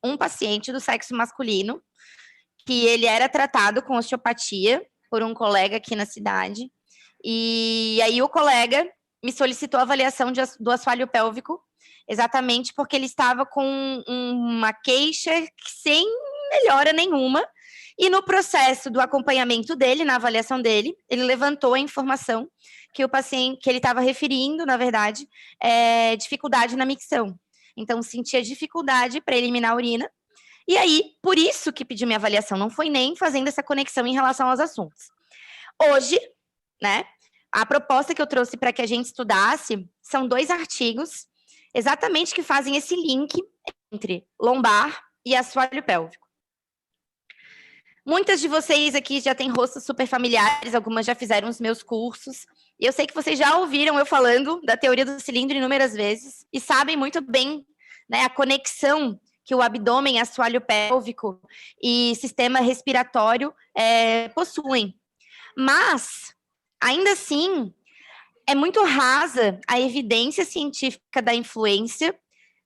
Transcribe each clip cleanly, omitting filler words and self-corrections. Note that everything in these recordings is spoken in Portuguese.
um paciente do sexo masculino, que ele era tratado com osteopatia por um colega aqui na cidade, e aí o colega me solicitou a avaliação do assoalho pélvico, exatamente porque ele estava com uma queixa sem melhora nenhuma, e no processo do acompanhamento dele, na avaliação dele, ele levantou a informação que o paciente, que ele estava referindo, na verdade, dificuldade na micção. Então, sentia dificuldade para eliminar a urina. E aí, por isso que pedi minha avaliação, não foi nem fazendo essa conexão em relação aos assuntos. Hoje, né, a proposta que eu trouxe para que a gente estudasse são 2 artigos, exatamente que fazem esse link entre lombar e assoalho pélvico. Muitas de vocês aqui já têm rostos super familiares, algumas já fizeram os meus cursos, e eu sei que vocês já ouviram eu falando da teoria do cilindro inúmeras vezes, e sabem muito bem, né, a conexão que o abdômen, assoalho pélvico e sistema respiratório possuem. Mas, ainda assim, é muito rasa a evidência científica da influência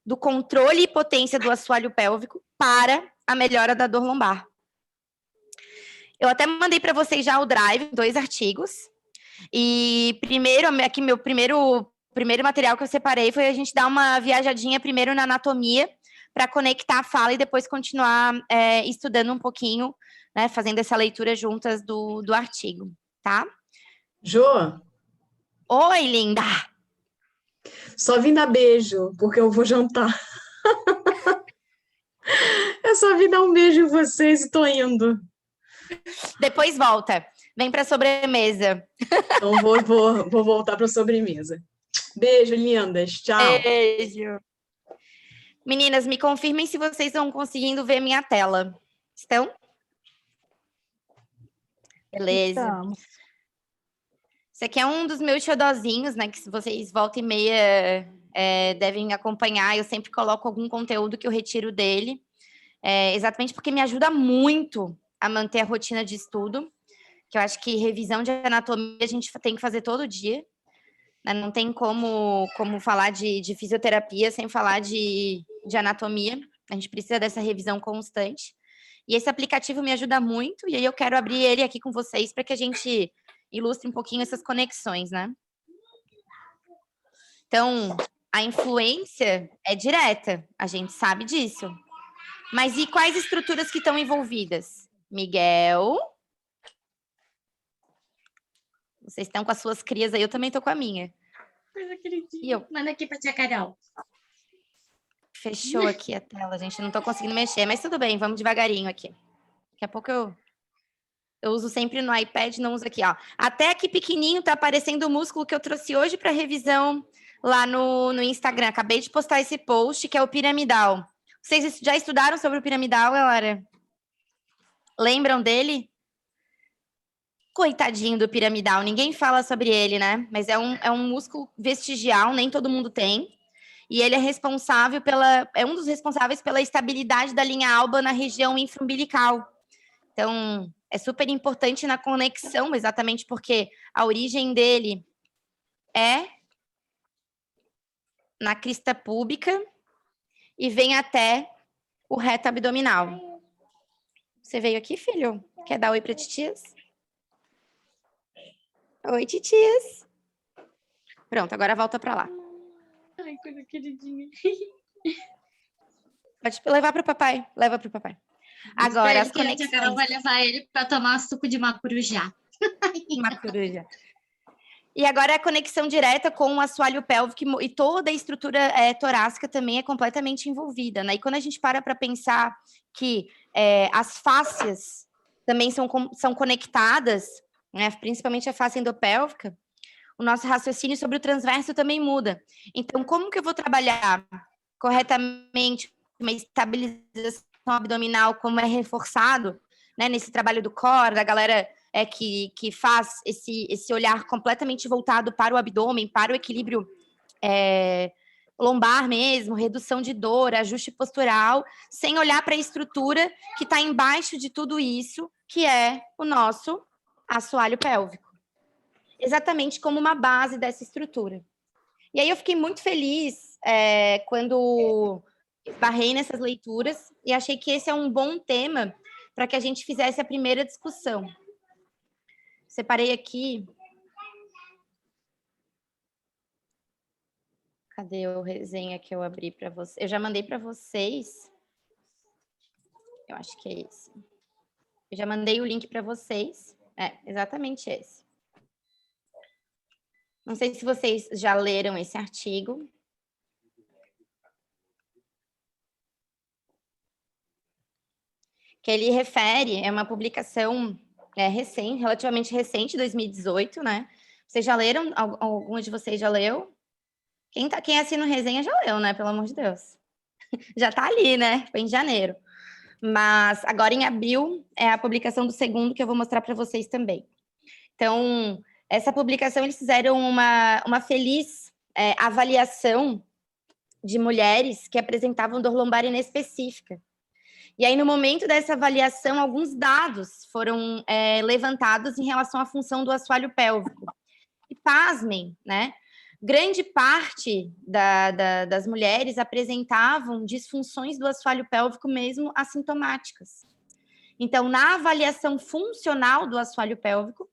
do controle e potência do assoalho pélvico para a melhora da dor lombar. Eu até mandei para vocês já o Drive, 2 artigos. E primeiro, aqui meu primeiro material que eu separei foi a gente dar uma viajadinha primeiro na anatomia para conectar a fala e depois continuar estudando um pouquinho, né, fazendo essa leitura juntas do artigo, tá? Jô? Oi, linda! Só vim dar beijo, porque eu vou jantar. Eu só vim dar um beijo em vocês e tô indo. Depois volta. Vem para a sobremesa. Então vou voltar para a sobremesa. Beijo, lindas. Tchau. Beijo. Meninas, me confirmem se vocês estão conseguindo ver minha tela. Estão? Beleza. Estamos. Esse aqui é um dos meus xodozinhos, né? Que vocês volta e meia devem acompanhar. Eu sempre coloco algum conteúdo que eu retiro dele. Exatamente porque me ajuda muito a manter a rotina de estudo. Que eu acho que revisão de anatomia a gente tem que fazer todo dia. Né? Não tem como falar de fisioterapia sem falar de anatomia. A gente precisa dessa revisão constante. E esse aplicativo me ajuda muito, e aí eu quero abrir ele aqui com vocês para que a gente ilustre um pouquinho essas conexões, né? Então, a influência é direta, a gente sabe disso. Mas e quais estruturas que estão envolvidas? Miguel? Vocês estão com as suas crias aí, eu também estou com a minha. Coisa queridinha. E eu? Manda aqui para tia Carol. Fechou aqui a tela, gente. Não estou conseguindo mexer, mas tudo bem, vamos devagarinho aqui. Daqui a pouco eu uso sempre no iPad, não uso aqui, ó. Até aqui pequenininho tá aparecendo o músculo que eu trouxe hoje para revisão lá no Instagram. Acabei de postar esse post, que é o piramidal. Vocês já estudaram sobre o piramidal, galera? Lembram dele? Coitadinho do piramidal, ninguém fala sobre ele, né? Mas é um músculo vestigial, nem todo mundo tem. E ele é responsável é um dos responsáveis pela estabilidade da linha alba na região infraumbilical. Então, é super importante na conexão, exatamente porque a origem dele é na crista púbica e vem até o reto abdominal. Você veio aqui, filho? Quer dar oi para titias? Oi, titias. Pronto, agora volta para lá. Ai, coisa queridinha. Pode levar para o papai. Leva para o papai. Agora, as conexões. A tia Carol vai levar ele para tomar suco de macurujá. Macuruja. E agora a conexão direta com o assoalho pélvico e toda a estrutura torácica também é completamente envolvida, né? E quando a gente para pensar que as fáscias também são conectadas, né? Principalmente a face endopélvica, o nosso raciocínio sobre o transverso também muda. Então, como que eu vou trabalhar corretamente uma estabilização abdominal, como é reforçado, né, nesse trabalho do core, da galera que faz esse olhar completamente voltado para o abdômen, para o equilíbrio lombar mesmo, redução de dor, ajuste postural, sem olhar para a estrutura que está embaixo de tudo isso, que é o nosso assoalho pélvico. Exatamente como uma base dessa estrutura. E aí eu fiquei muito feliz quando esbarrei nessas leituras e achei que esse é um bom tema para que a gente fizesse a primeira discussão. Separei aqui. Cadê o resenha que eu abri para vocês? Eu já mandei para vocês. Eu acho que é esse. Eu já mandei o link para vocês. É, exatamente esse. Não sei se vocês já leram esse artigo. Que ele refere, é uma publicação recente, relativamente recente, 2018, né? Vocês já leram? Algum de vocês já leu? Quem assina o resenha já leu, né? Pelo amor de Deus. Já tá ali, né? Foi em janeiro. Mas agora em abril é a publicação do segundo que eu vou mostrar para vocês também. Então, essa publicação eles fizeram uma feliz avaliação de mulheres que apresentavam dor lombar inespecífica. E aí, no momento dessa avaliação, alguns dados foram levantados em relação à função do assoalho pélvico. E pasmem, né? Grande parte das mulheres apresentavam disfunções do assoalho pélvico mesmo assintomáticas. Então, na avaliação funcional do assoalho pélvico,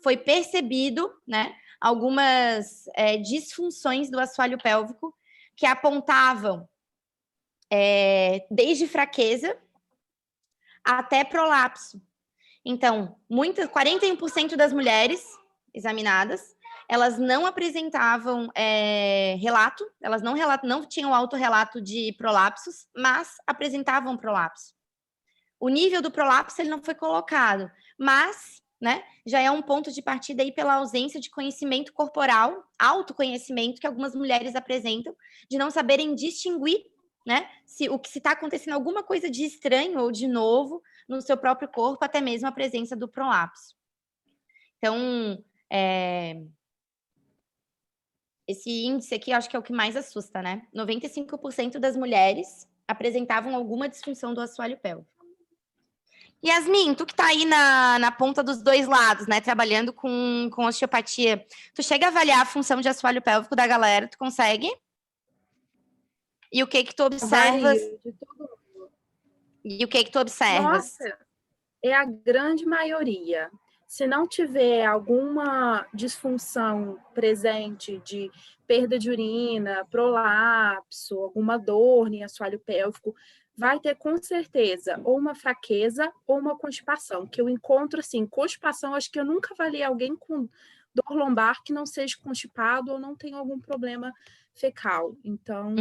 foi percebido, né, algumas disfunções do assoalho pélvico que apontavam desde fraqueza até prolapso. Então, 41% das mulheres examinadas, elas não apresentavam relato, elas não tinham autorrelato de prolapsos, mas apresentavam prolapso. O nível do prolapso ele não foi colocado, mas, né, já é um ponto de partida aí pela ausência de conhecimento corporal, autoconhecimento que algumas mulheres apresentam, de não saberem distinguir, né, se está acontecendo alguma coisa de estranho ou de novo no seu próprio corpo, até mesmo a presença do prolapso. Então, esse índice aqui, eu acho que é o que mais assusta, né? 95% das mulheres apresentavam alguma disfunção do assoalho pélvico. Yasmin, tu que tá aí na ponta dos dois lados, né? Trabalhando com osteopatia, tu chega a avaliar a função de assoalho pélvico da galera, tu consegue? E o que tu observas? E o que tu observas? Nossa, é a grande maioria. Se não tiver alguma disfunção presente de perda de urina, prolapso, alguma dor em assoalho pélvico, vai ter com certeza ou uma fraqueza ou uma constipação, que eu encontro assim, constipação, acho que eu nunca avaliei alguém com dor lombar que não seja constipado ou não tenha algum problema fecal. Então,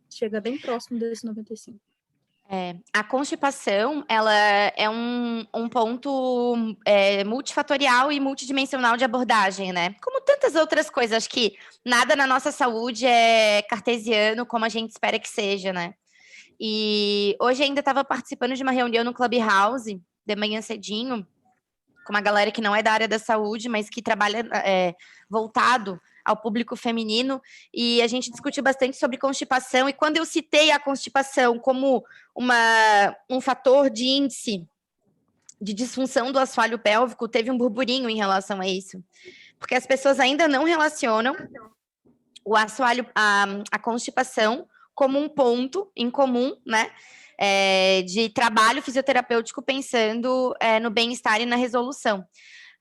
chega bem próximo desse 95. A constipação, ela é um ponto multifatorial e multidimensional de abordagem, né? Como tantas outras coisas, acho que nada na nossa saúde é cartesiano como a gente espera que seja, né? E hoje ainda estava participando de uma reunião no Clubhouse, de manhã cedinho, com uma galera que não é da área da saúde, mas que trabalha voltado ao público feminino, e a gente discutiu bastante sobre constipação, e quando eu citei a constipação como um fator de índice de disfunção do assoalho pélvico, teve um burburinho em relação a isso, porque as pessoas ainda não relacionam o assoalho, a constipação como um ponto em comum, né, de trabalho fisioterapêutico pensando no bem-estar e na resolução.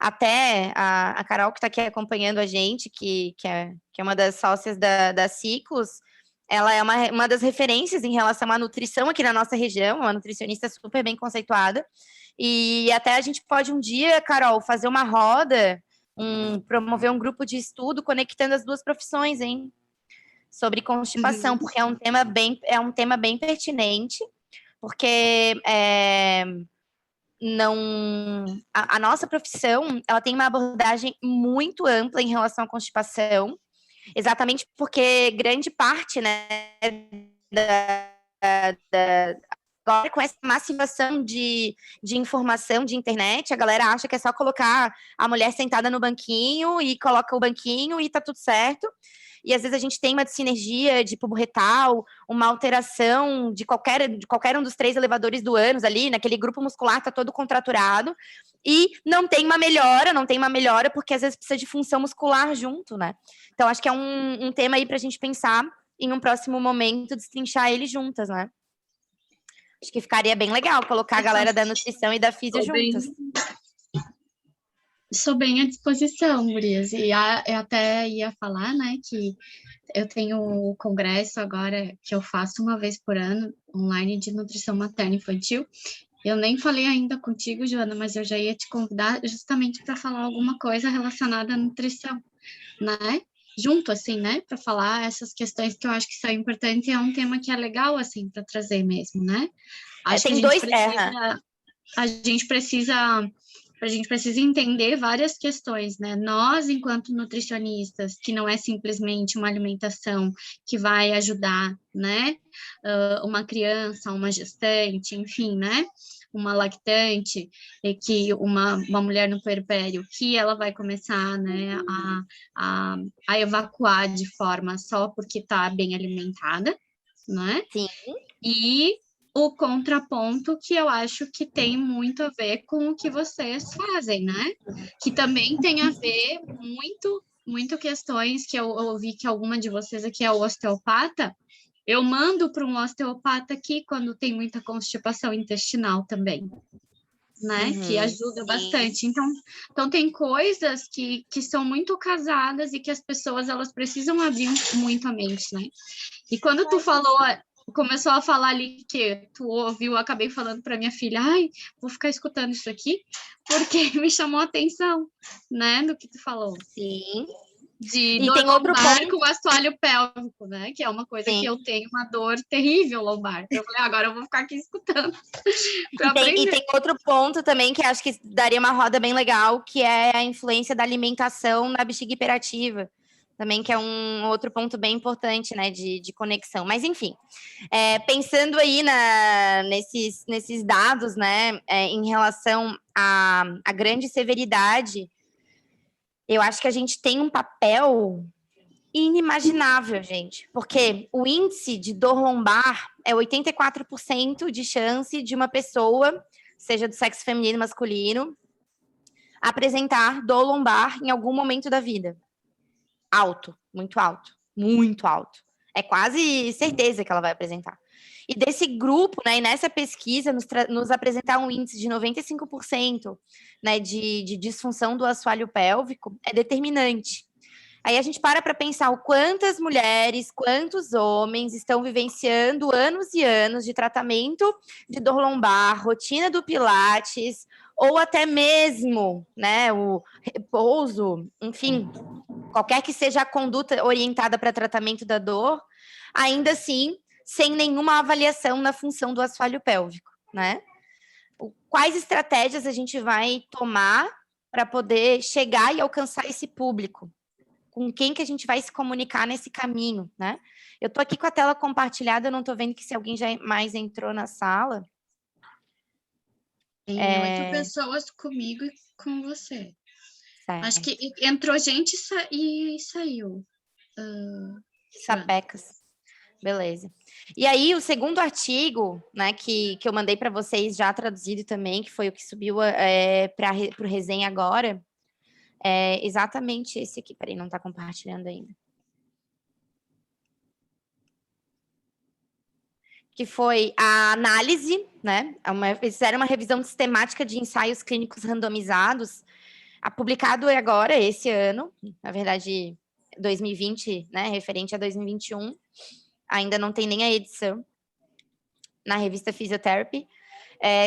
Até a Carol, que está aqui acompanhando a gente, que é uma das sócias da Ciclos, ela é uma das referências em relação à nutrição aqui na nossa região, uma nutricionista super bem conceituada, e até a gente pode um dia, Carol, fazer uma roda, promover um grupo de estudo conectando as duas profissões, hein? Sobre constipação, porque é um tema bem pertinente, porque a nossa profissão, ela tem uma abordagem muito ampla em relação à constipação, exatamente porque grande parte, né, agora com essa massificação de informação de internet, a galera acha que é só colocar a mulher sentada no banquinho e coloca o banquinho e tá tudo certo. E às vezes a gente tem uma dissinergia de pubo retal, uma alteração de qualquer um dos 3 elevadores do ânus ali, naquele grupo muscular tá todo contraturado, e não tem uma melhora, porque às vezes precisa de função muscular junto, né? Então acho que é um tema aí pra gente pensar em um próximo momento, destrinchar ele juntas, né? Acho que ficaria bem legal colocar a galera da nutrição e da físio juntas. Sou bem à disposição, Gurias. E eu até ia falar, né, que eu tenho o congresso agora que eu faço uma vez por ano, online, de nutrição materna e infantil. Eu nem falei ainda contigo, Joana, mas eu já ia te convidar justamente para falar alguma coisa relacionada à nutrição, né? Junto, assim, né? Para falar essas questões que eu acho que são importantes e é um tema que é legal, assim, para trazer mesmo, né? Acho tem que dois... a gente precisa entender várias questões, né? Nós, enquanto nutricionistas, que não é simplesmente uma alimentação que vai ajudar, né? Uma criança, uma gestante, enfim, né? Uma lactante, e que uma mulher no puerpério, que ela vai começar, né, a evacuar de forma só porque está bem alimentada, né? Sim. E o contraponto que eu acho que tem muito a ver com o que vocês fazem, né? Que também tem a ver muito questões que eu ouvi que alguma de vocês aqui é o osteopata. Eu mando para um osteopata aqui quando tem muita constipação intestinal também, né? Que ajuda bastante. Então tem coisas que são muito casadas e que as pessoas elas precisam abrir muito a mente, né? E quando tu começou a falar ali que tu ouviu, eu acabei falando para minha filha, vou ficar escutando isso aqui, porque me chamou a atenção, né, do que tu falou. Sim. De dor lombar com assoalho pélvico, né, que é uma coisa que eu tenho uma dor terrível lombar. Eu falei, agora eu vou ficar aqui escutando. E tem outro ponto também que acho que daria uma roda bem legal, que é a influência da alimentação na bexiga hiperativa. Também que é um outro ponto bem importante, né, de conexão. Mas, enfim, pensando aí nesses dados, né, em relação à grande severidade, eu acho que a gente tem um papel inimaginável, gente. Porque o índice de dor lombar é 84% de chance de uma pessoa, seja do sexo feminino ou masculino, apresentar dor lombar em algum momento da vida. Alto, muito alto, muito alto. É quase certeza que ela vai apresentar. E desse grupo, né, e nessa pesquisa, nos apresentar um índice de 95%, né, de disfunção do assoalho pélvico é determinante. Aí a gente para pensar o quantas mulheres, quantos homens estão vivenciando anos e anos de tratamento de dor lombar, rotina do Pilates, ou até mesmo, né, o repouso, enfim, qualquer que seja a conduta orientada para tratamento da dor, ainda assim, sem nenhuma avaliação na função do assoalho pélvico, né? Quais estratégias a gente vai tomar para poder chegar e alcançar esse público? Com quem que a gente vai se comunicar nesse caminho, né? Eu estou aqui com a tela compartilhada, eu não estou vendo que se alguém já mais entrou na sala. Tem 8 pessoas comigo e com você. Certo. Acho que entrou gente e saiu. Sapecas. Beleza. E aí, o segundo artigo, né, que eu mandei para vocês já traduzido também, que foi o que subiu para o resenha agora, é exatamente esse aqui. Peraí, não está compartilhando ainda. Que foi a análise, né? Eles fizeram uma revisão sistemática de ensaios clínicos randomizados, publicado agora, esse ano, na verdade, 2020, né? Referente a 2021. Ainda não tem nem a edição, na revista Physiotherapy,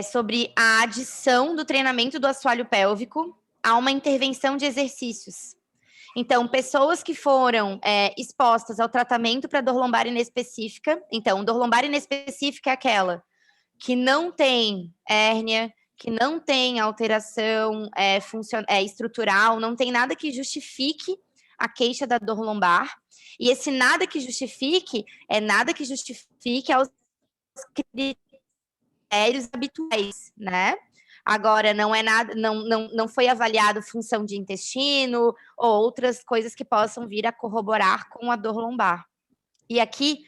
sobre a adição do treinamento do assoalho pélvico a uma intervenção de exercícios. Então, pessoas que foram expostas ao tratamento para dor lombar inespecífica, então, dor lombar inespecífica é aquela que não tem hérnia, que não tem alteração estrutural, não tem nada que justifique a queixa da dor lombar, e esse nada que justifique aos critérios habituais, né? Agora, não é nada, não foi avaliado função de intestino ou outras coisas que possam vir a corroborar com a dor lombar. E aqui,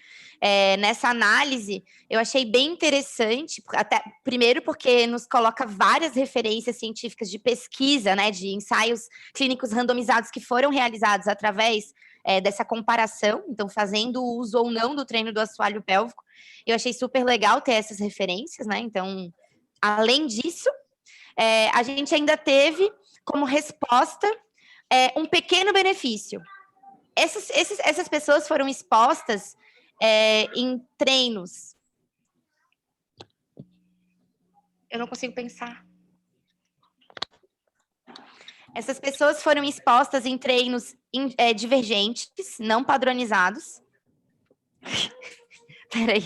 nessa análise, eu achei bem interessante, até primeiro porque nos coloca várias referências científicas de pesquisa, né, de ensaios clínicos randomizados que foram realizados através dessa comparação, então fazendo uso ou não do treino do assoalho pélvico. Eu achei super legal ter essas referências, né? Então, além disso, a gente ainda teve como resposta um pequeno benefício. Essas pessoas foram expostas em treinos. Eu não consigo pensar. Essas pessoas foram expostas em treinos divergentes, não padronizados. Peraí.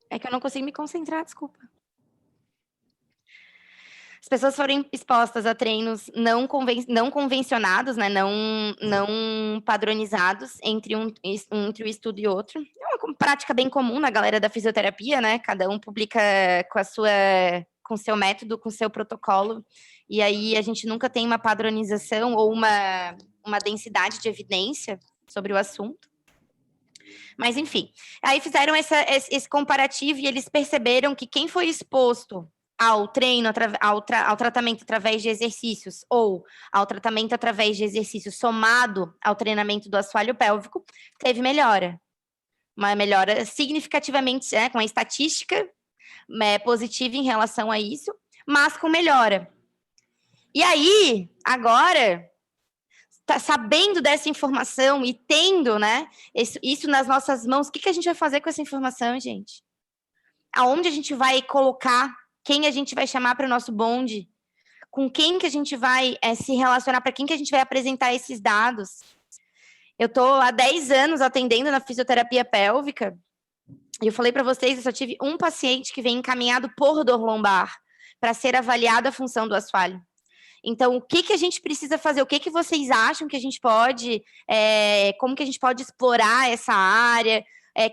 É que eu não consigo me concentrar, desculpa. As pessoas foram expostas a treinos não convencionados, né? Não padronizados entre um estudo e outro. É uma prática bem comum na galera da fisioterapia, né? Cada um publica com seu método, com seu protocolo. E aí a gente nunca tem uma padronização ou uma densidade de evidência sobre o assunto. Mas, enfim, aí fizeram esse comparativo e eles perceberam que quem foi exposto ao treino, ao tratamento através de exercícios ou ao tratamento através de exercícios somado ao treinamento do assoalho pélvico, teve melhora. Uma melhora significativamente, com a estatística positiva em relação a isso, mas com melhora. E aí, agora, sabendo dessa informação e tendo, né, isso nas nossas mãos, o que a gente vai fazer com essa informação, gente? Aonde a gente vai colocar? Quem a gente vai chamar para o nosso bonde? Com quem que a gente vai se relacionar? Para quem que a gente vai apresentar esses dados? Eu estou há 10 anos atendendo na fisioterapia pélvica e eu falei para vocês, eu só tive um paciente que vem encaminhado por dor lombar para ser avaliada a função do assoalho. Então, o que a gente precisa fazer? O que vocês acham que a gente pode... como que a gente pode explorar essa área?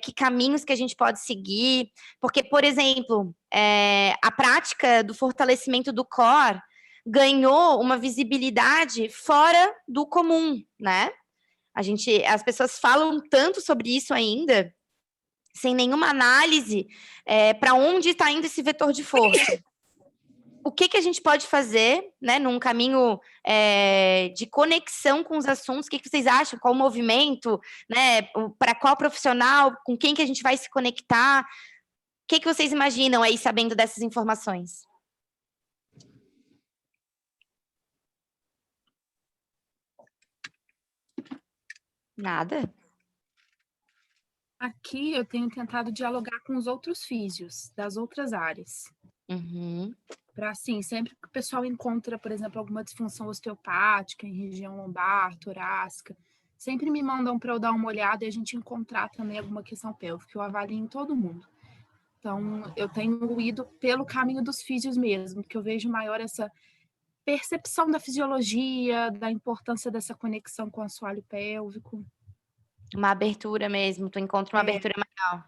Que caminhos que a gente pode seguir? Porque, por exemplo, a prática do fortalecimento do core ganhou uma visibilidade fora do comum, né? As pessoas falam tanto sobre isso ainda, sem nenhuma análise para onde está indo esse vetor de força. O que a gente pode fazer, né, num caminho de conexão com os assuntos? O que vocês acham? Qual o movimento? Né, para qual profissional? Com quem que a gente vai se conectar? O que vocês imaginam aí, sabendo dessas informações? Nada? Aqui eu tenho tentado dialogar com os outros físios das outras áreas. Uhum. Para, assim, sempre que o pessoal encontra, por exemplo, alguma disfunção osteopática em região lombar, torácica, sempre me mandam para eu dar uma olhada e a gente encontrar também alguma questão pélvica, eu avalio em todo mundo. Então, eu tenho ido pelo caminho dos físios mesmo, que eu vejo maior essa percepção da fisiologia, da importância dessa conexão com o assoalho pélvico. Uma abertura mesmo, tu encontra uma abertura maior.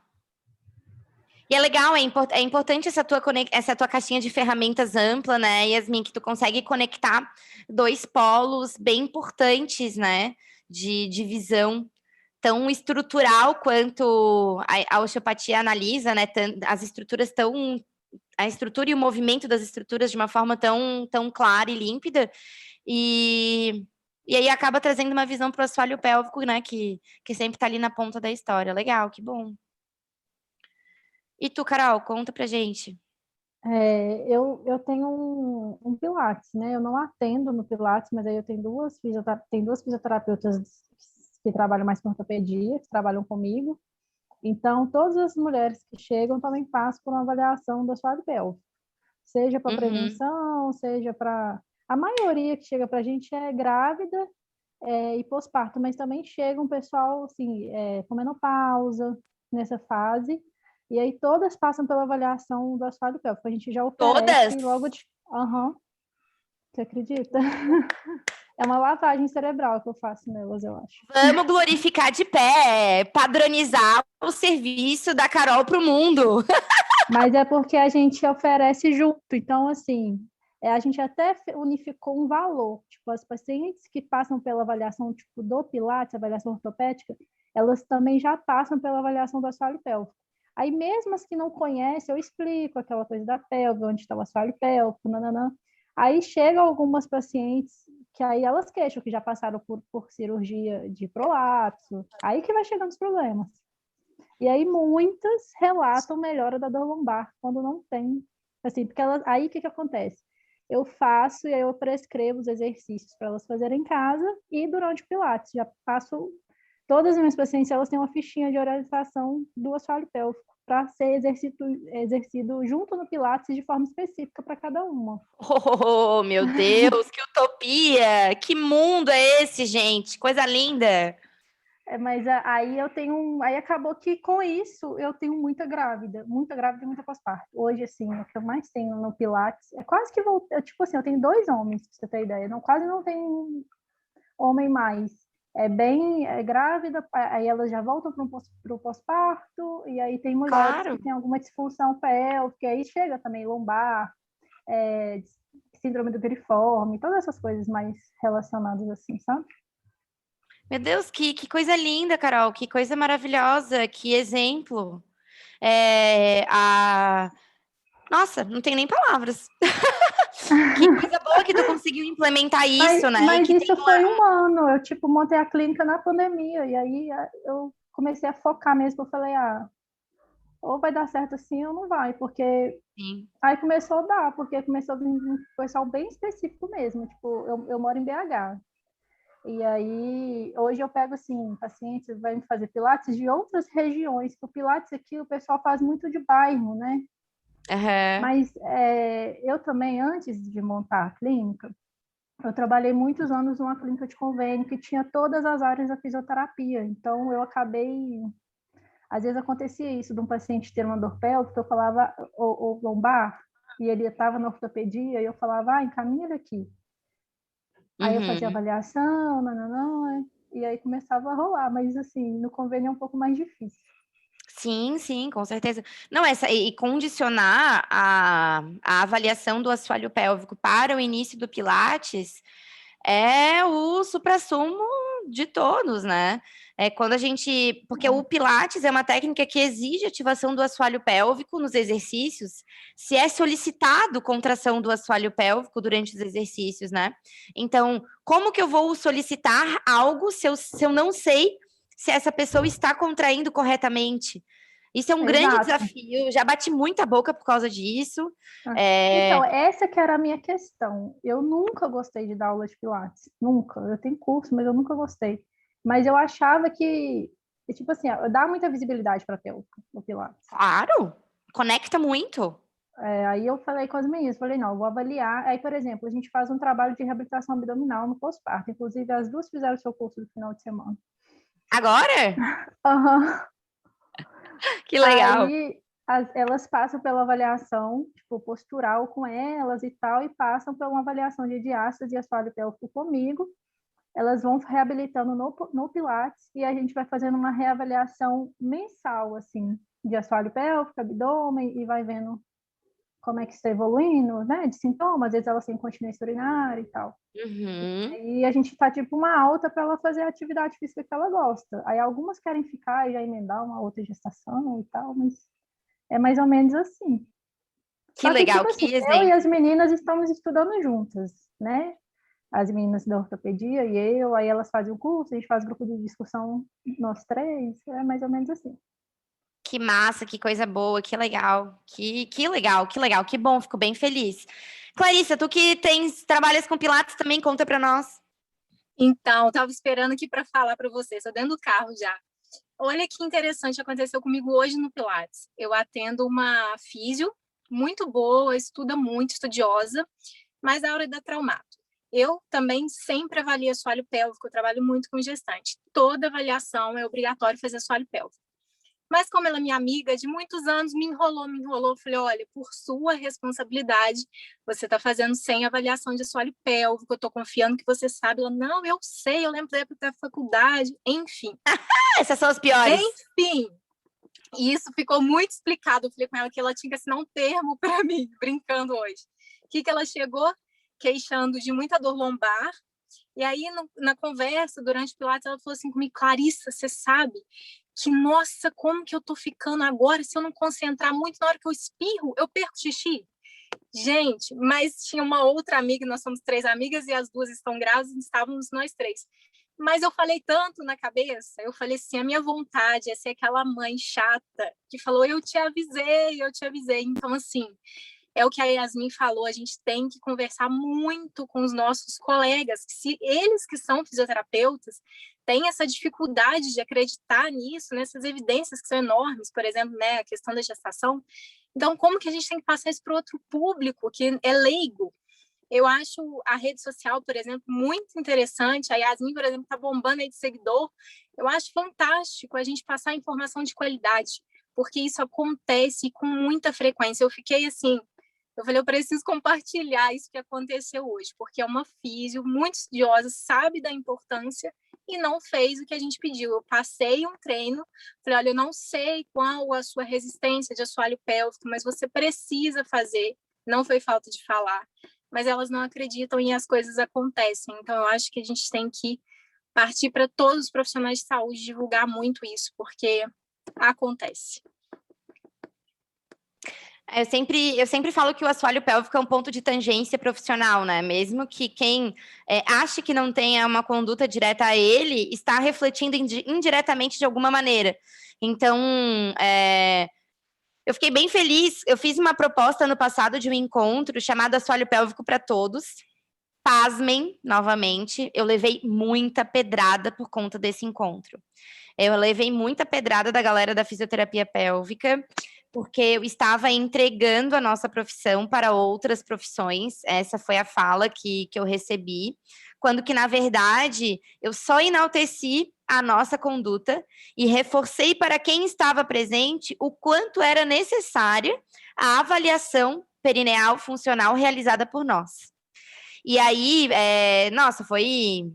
E é legal, é importante essa tua caixinha de ferramentas ampla, né, Yasmin, que tu consegue conectar dois polos bem importantes, né, de visão, tão estrutural quanto a osteopatia analisa, né, as estruturas a estrutura e o movimento das estruturas de uma forma tão clara e límpida, e aí acaba trazendo uma visão para o assoalho pélvico, né, que sempre está ali na ponta da história. Legal, que bom. E tu, Carol, conta pra gente. Eu tenho um Pilates, né? Eu não atendo no Pilates, mas aí eu tenho duas fisioterapeutas que trabalham mais com ortopedia, que trabalham comigo. Então, todas as mulheres que chegam também passam por uma avaliação do assoalho pélvico. Seja para prevenção, seja para... A maioria que chega para a gente é grávida e pós-parto, mas também chega um pessoal, assim, com menopausa, nessa fase. E aí todas passam pela avaliação do assoalho pélvico. A gente já oferece logo de... Você acredita? É uma lavagem cerebral que eu faço nelas, eu acho. Vamos glorificar de pé, padronizar o serviço da Carol para o mundo. Mas é porque a gente oferece junto. Então, assim, a gente até unificou um valor. Tipo, as pacientes que passam pela avaliação tipo, do Pilates, avaliação ortopédica, elas também já passam pela avaliação do assoalho pélvico. Aí, mesmo as que não conhecem, eu explico aquela coisa da pelve, onde está o assoalho pélvico, nananã. Aí chegam algumas pacientes que aí elas queixam que já passaram por cirurgia de prolapso, aí que vai chegando os problemas. E aí muitas relatam melhora da dor lombar quando não tem, assim, porque aí o que acontece? Eu faço e aí eu prescrevo os exercícios para elas fazerem em casa e durante o Pilates, já passo, todas as minhas pacientes, elas têm uma fichinha de orientação do assoalho pélvico para ser exercido junto no Pilates de forma específica para cada uma. Oh, meu Deus, que utopia! Que mundo é esse, gente? Coisa linda! Mas aí aí acabou que com isso eu tenho muita grávida e muita pós-parto. Hoje, assim, o que eu mais tenho no Pilates é quase que tipo assim, eu tenho 2 homens, pra você ter ideia, quase não tem homem mais. É grávida, aí elas já voltam para o pós-parto, e aí tem mulheres Claro. que têm alguma disfunção pélvica, aí chega também lombar, síndrome do piriforme, todas essas coisas mais relacionadas assim, sabe? Meu Deus, que coisa linda, Carol, que coisa maravilhosa, que exemplo. Nossa, não tem nem palavras. Que coisa boa que tu conseguiu implementar isso, né? Mas que isso foi um ano, eu tipo montei a clínica na pandemia, e aí eu comecei a focar mesmo, eu falei, ou vai dar certo assim ou não vai, porque Sim. aí começou a dar, porque começou a vir um pessoal bem específico mesmo, tipo, eu moro em BH, e aí hoje eu pego, assim, pacientes vai me fazer pilates de outras regiões, porque o pilates aqui o pessoal faz muito de bairro, né? Uhum. Mas eu também, antes de montar a clínica, eu trabalhei muitos anos numa clínica de convênio que tinha todas as áreas da fisioterapia, então eu acabei... Às vezes acontecia isso, de um paciente ter uma dor pélvica, eu falava, ou lombar, e ele estava na ortopedia, e eu falava, encaminha ele aqui. Aí eu fazia avaliação, e aí começava a rolar, mas assim, no convênio é um pouco mais difícil. Sim, sim, com certeza. Não, e condicionar a avaliação do assoalho pélvico para o início do Pilates é o suprassumo de todos, né? Quando a gente. Porque o Pilates é uma técnica que exige ativação do assoalho pélvico nos exercícios, se é solicitado contração do assoalho pélvico durante os exercícios, né? Então, como que eu vou solicitar algo se eu não sei se essa pessoa está contraindo corretamente? Isso é um grande Exato. desafio. Já bati muita boca por causa disso. Então, essa que era a minha questão. Eu nunca gostei de dar aula de Pilates. Nunca. Eu tenho curso, mas eu nunca gostei. Mas eu achava que tipo assim, dá muita visibilidade para ter o Pilates. Claro, conecta muito. Aí eu falei com as meninas, falei, não, eu vou avaliar. Aí, por exemplo, a gente faz um trabalho de reabilitação abdominal no pós-parto. Inclusive, as duas fizeram o seu curso no final de semana. Agora? Aham. Que legal. Aí elas passam pela avaliação, tipo, postural com elas e tal, e passam por uma avaliação de diástase e assoalho pélvico comigo. Elas vão reabilitando no Pilates e a gente vai fazendo uma reavaliação mensal, assim, de assoalho pélvico, abdômen, e vai vendo como é que está evoluindo, né, de sintomas, às vezes elas têm incontinência urinária e tal. Uhum. E a gente tá tipo uma alta para ela fazer a atividade física que ela gosta. Aí algumas querem ficar e já emendar uma outra gestação e tal, mas é mais ou menos assim. Que Só que, legal, tipo assim, que eu e exemplo. as meninas estamos estudando juntas, né? As meninas da ortopedia e eu, aí elas fazem o curso, a gente faz grupo de discussão, nós três, é mais ou menos assim. Que massa, que coisa boa, que legal. Que legal, que legal, que bom, fico bem feliz. Clarissa, tu que trabalhas com Pilates também, conta para nós. Então, estava esperando aqui para falar para você, estou dentro do carro já. Olha que interessante aconteceu comigo hoje no Pilates. Eu atendo uma físio muito boa, estuda muito, estudiosa, mas a hora da traumato. Eu também sempre avalio assoalho pélvico, eu trabalho muito com gestante. Toda avaliação é obrigatório fazer assoalho pélvico. Mas como ela é minha amiga de muitos anos, me enrolou. Falei, olha, por sua responsabilidade, você está fazendo sem avaliação de assoalho pélvico, eu estou confiando que você sabe. Ela, não, eu sei, eu lembro da época da faculdade, enfim. Essas são as piores. Enfim, e isso ficou muito explicado. Eu falei com ela que ela tinha que assinar um termo para mim, brincando hoje. O que ela chegou? Queixando de muita dor lombar. E aí, na conversa, durante o Pilates, ela falou assim comigo, Clarissa, você sabe que, nossa, como que eu tô ficando agora? Se eu não concentrar muito, na hora que eu espirro, eu perco xixi. Gente, mas tinha uma outra amiga, nós somos 3 amigas e as 2 estão grávidas, estávamos nós 3. Mas eu falei tanto na cabeça, eu falei assim, a minha vontade é ser aquela mãe chata que falou, eu te avisei. Então, assim, é o que a Yasmin falou, a gente tem que conversar muito com os nossos colegas, que se eles que são fisioterapeutas têm essa dificuldade de acreditar nisso, nessas evidências que são enormes, por exemplo, né, a questão da gestação. Então, como que a gente tem que passar isso para outro público que é leigo? Eu acho a rede social, por exemplo, muito interessante. A Yasmin, por exemplo, está bombando aí de seguidor. Eu acho fantástico a gente passar informação de qualidade, porque isso acontece com muita frequência. Eu fiquei assim, eu falei, eu preciso compartilhar isso que aconteceu hoje, porque é uma físio muito estudiosa, sabe da importância e não fez o que a gente pediu. Eu passei um treino, falei, olha, eu não sei qual a sua resistência de assoalho pélvico, mas você precisa fazer. Não foi falta de falar. Mas elas não acreditam e as coisas acontecem. Então, eu acho que a gente tem que partir para todos os profissionais de saúde divulgar muito isso, porque acontece. Eu sempre falo que o assoalho pélvico é um ponto de tangência profissional, né? Mesmo que quem ache que não tenha uma conduta direta a ele, está refletindo indiretamente de alguma maneira. Então, eu fiquei bem feliz. Eu fiz uma proposta no passado de um encontro chamado Assoalho Pélvico para Todos. Pasmem, novamente, eu levei muita pedrada por conta desse encontro. Eu levei muita pedrada da galera da fisioterapia pélvica, porque eu estava entregando a nossa profissão para outras profissões. Essa foi a fala que eu recebi, quando que, na verdade, eu só enalteci a nossa conduta e reforcei para quem estava presente o quanto era necessária a avaliação perineal funcional realizada por nós. E aí, nossa, foi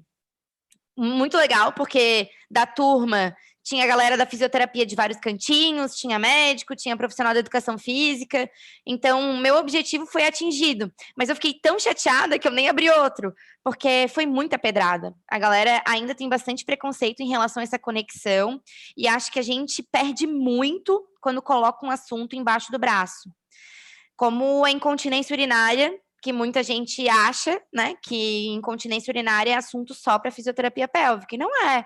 muito legal, porque da turma tinha a galera da fisioterapia de vários cantinhos, tinha médico, tinha profissional da educação física. Então, meu objetivo foi atingido. Mas eu fiquei tão chateada que eu nem abri outro, porque foi muita pedrada. A galera ainda tem bastante preconceito em relação a essa conexão e acho que a gente perde muito quando coloca um assunto embaixo do braço. Como a incontinência urinária, que muita gente acha, né, que incontinência urinária é assunto só para fisioterapia pélvica, e não é.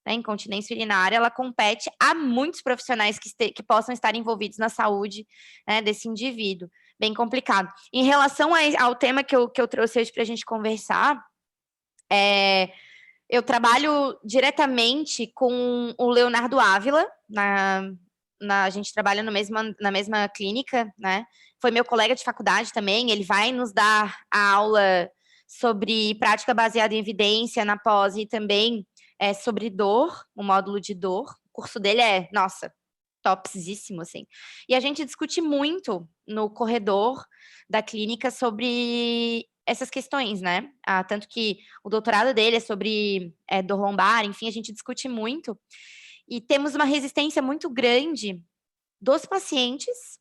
A incontinência urinária, ela compete a muitos profissionais que possam estar envolvidos na saúde, né, desse indivíduo. Bem complicado. Em relação ao tema que eu trouxe hoje para a gente conversar, eu trabalho diretamente com o Leonardo Ávila, a gente trabalha na mesma clínica, né? Foi meu colega de faculdade também, ele vai nos dar a aula sobre prática baseada em evidência na pós e também sobre dor, o módulo de dor. O curso dele é, nossa, topzíssimo, assim. E a gente discute muito no corredor da clínica sobre essas questões, né? Tanto que o doutorado dele é sobre dor lombar, enfim, a gente discute muito. E temos uma resistência muito grande dos pacientes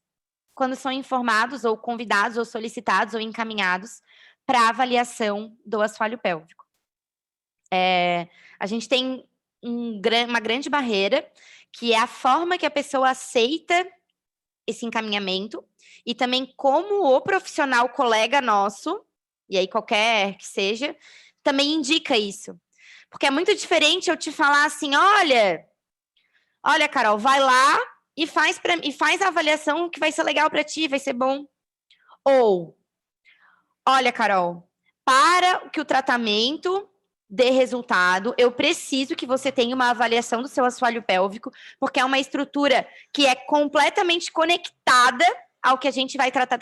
quando são informados ou convidados ou solicitados ou encaminhados para avaliação do assoalho pélvico. A gente tem uma grande barreira, que é a forma que a pessoa aceita esse encaminhamento e também como o profissional colega nosso, e aí qualquer que seja, também indica isso. Porque é muito diferente eu te falar assim, olha, Carol, vai lá e faz a avaliação que vai ser legal para ti, vai ser bom. Ou, olha, Carol, para que o tratamento dê resultado, eu preciso que você tenha uma avaliação do seu assoalho pélvico, porque é uma estrutura que é completamente conectada ao que a gente vai tratar.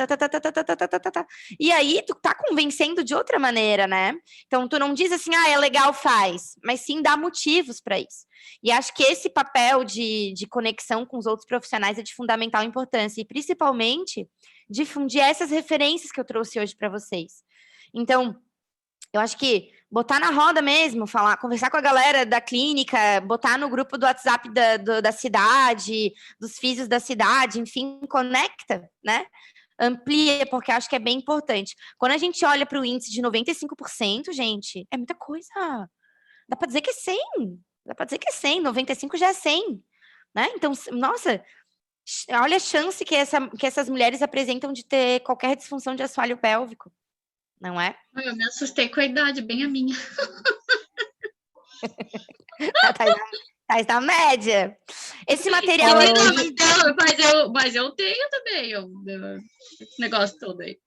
E aí, tu tá convencendo de outra maneira, né? Então, tu não diz assim, é legal, faz, mas sim dá motivos para isso. E acho que esse papel de conexão com os outros profissionais é de fundamental importância, e principalmente difundir essas referências que eu trouxe hoje para vocês. Então, eu acho que botar na roda mesmo, conversar com a galera da clínica, botar no grupo do WhatsApp da cidade, dos físios da cidade, enfim, conecta, né? Amplia, porque acho que é bem importante. Quando a gente olha para o índice de 95%, gente, é muita coisa. Dá para dizer que é 100. Dá para dizer que é 100. 95 já é 100. Né? Então, nossa, Olha a chance que essas mulheres apresentam de ter qualquer disfunção de assoalho pélvico, não é? Eu me assustei com a idade, bem a minha. Tá na média. Esse material Mas eu tenho também esse negócio todo aí.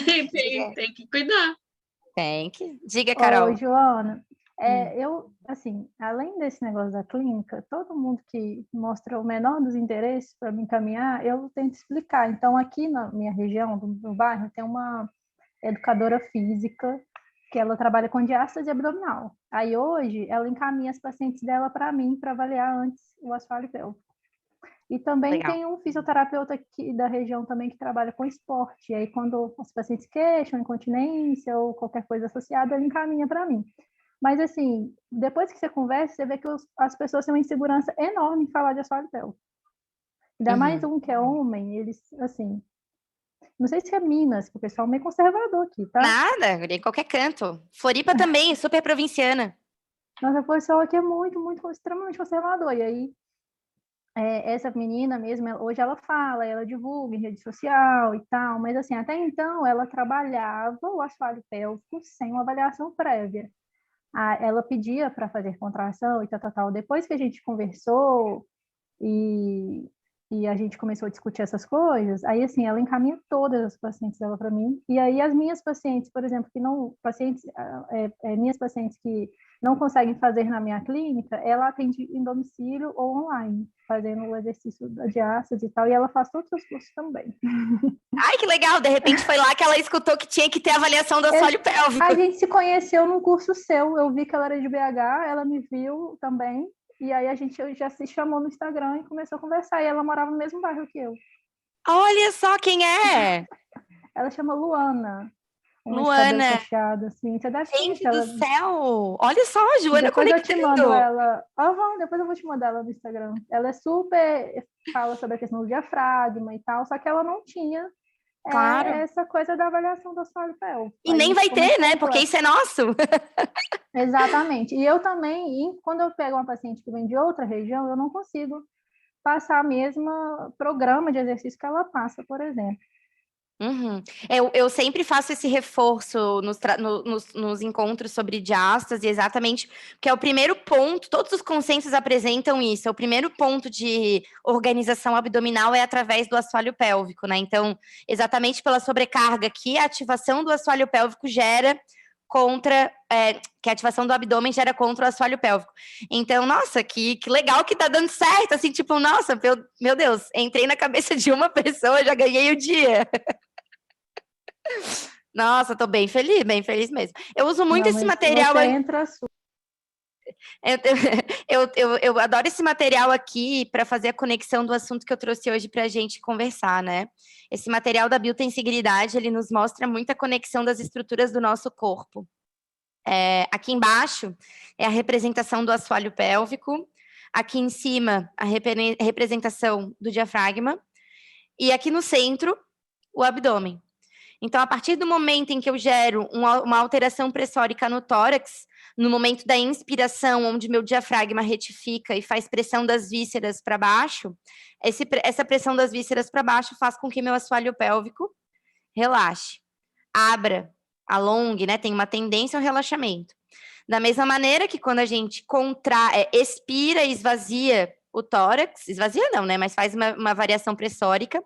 Tem que cuidar. Tem que. Diga, Carol. Ô, Joana, eu, assim, além desse negócio da clínica, todo mundo que mostra o menor dos interesses para me encaminhar, eu tento explicar. Então, aqui na minha região, no bairro, tem uma educadora física que ela trabalha com diástase abdominal. Aí, hoje, ela encaminha as pacientes dela para mim, para avaliar antes o assoalho pélvico. E também Legal. tem um fisioterapeuta aqui da região também que trabalha com esporte. E aí, quando os pacientes queixam incontinência ou qualquer coisa associada, ele encaminha para mim. Mas, assim, depois que você conversa, você vê que as pessoas têm uma insegurança enorme em falar de assoalho pélvico. Ainda mais um que é homem, eles, assim... Não sei se é Minas, que o pessoal é meio conservador aqui, tá? Nada, em qualquer canto. Floripa também, super provinciana. Mas o pessoal aqui é muito, extremamente conservador. E aí, essa menina mesmo, hoje ela fala, ela divulga em rede social e tal, mas assim, até então ela trabalhava o assoalho pélvico sem uma avaliação prévia. Ela pedia para fazer contração e tal. Depois que a gente conversou e a gente começou a discutir essas coisas, aí assim, ela encaminha todas as pacientes dela para mim, e aí as minhas pacientes, por exemplo, minhas pacientes que não conseguem fazer na minha clínica, ela atende em domicílio ou online, fazendo o exercício da diástase e tal, e ela faz todos os cursos também. Ai, que legal! De repente foi lá que ela escutou que tinha que ter avaliação do assoalho pélvico. A gente se conheceu num curso seu, eu vi que ela era de BH, ela me viu também, e aí a gente já se chamou no Instagram e começou a conversar, e ela morava no mesmo bairro que eu. Olha só quem é! Ela chama Luana. Luana. Fechado, assim. Você deve Gente do céu! Olha só, a Joana depois conectando. Eu te mando ela. Depois eu vou te mandar ela no Instagram. Ela é super... Fala sobre a questão do diafragma e tal, só que ela não tinha essa coisa da avaliação do assoalho pélvico. E nem vai ter, né? Porque isso é nosso. Exatamente. E eu também, quando eu pego uma paciente que vem de outra região, eu não consigo passar o mesmo programa de exercício que ela passa, por exemplo. Eu sempre faço esse reforço nos encontros sobre diástase, exatamente, porque é o primeiro ponto, todos os consensos apresentam isso, é o primeiro ponto de organização abdominal é através do assoalho pélvico, né? Então, exatamente pela sobrecarga que a ativação do assoalho pélvico gera que a ativação do abdômen gera contra o assoalho pélvico. Então, nossa, que legal que tá dando certo, assim, tipo, nossa, meu Deus, entrei na cabeça de uma pessoa, já ganhei o dia. Nossa, tô bem feliz mesmo. Eu uso muito esse material. Eu adoro esse material aqui para fazer a conexão do assunto que eu trouxe hoje para a gente conversar, né? Esse material da biotensigilidade, ele nos mostra muita conexão das estruturas do nosso corpo. Aqui embaixo é a representação do assoalho pélvico, aqui em cima a representação do diafragma e aqui no centro o abdômen. Então, a partir do momento em que eu gero uma alteração pressórica no tórax, no momento da inspiração, onde meu diafragma retifica e faz pressão das vísceras para baixo, essa pressão das vísceras para baixo faz com que meu assoalho pélvico relaxe, abra, alongue, né? Tem uma tendência ao relaxamento. Da mesma maneira que quando a gente expira e esvazia o tórax, esvazia não, né? Mas faz uma variação pressórica,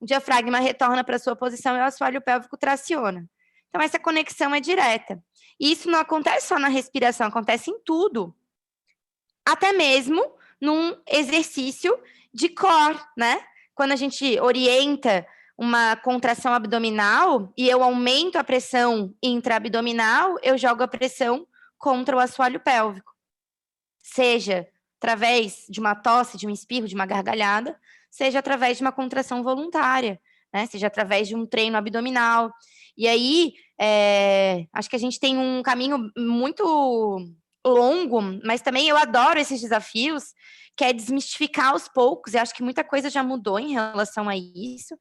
o diafragma retorna para sua posição e o assoalho pélvico traciona. Então, essa conexão é direta. E isso não acontece só na respiração, acontece em tudo. Até mesmo num exercício de core, né? Quando a gente orienta uma contração abdominal e eu aumento a pressão intraabdominal, eu jogo a pressão contra o assoalho pélvico. Seja através de uma tosse, de um espirro, de uma gargalhada, seja através de uma contração voluntária, né? Seja através de um treino abdominal. E aí, acho que a gente tem um caminho muito longo, mas também eu adoro esses desafios, que é desmistificar aos poucos, e acho que muita coisa já mudou em relação a isso,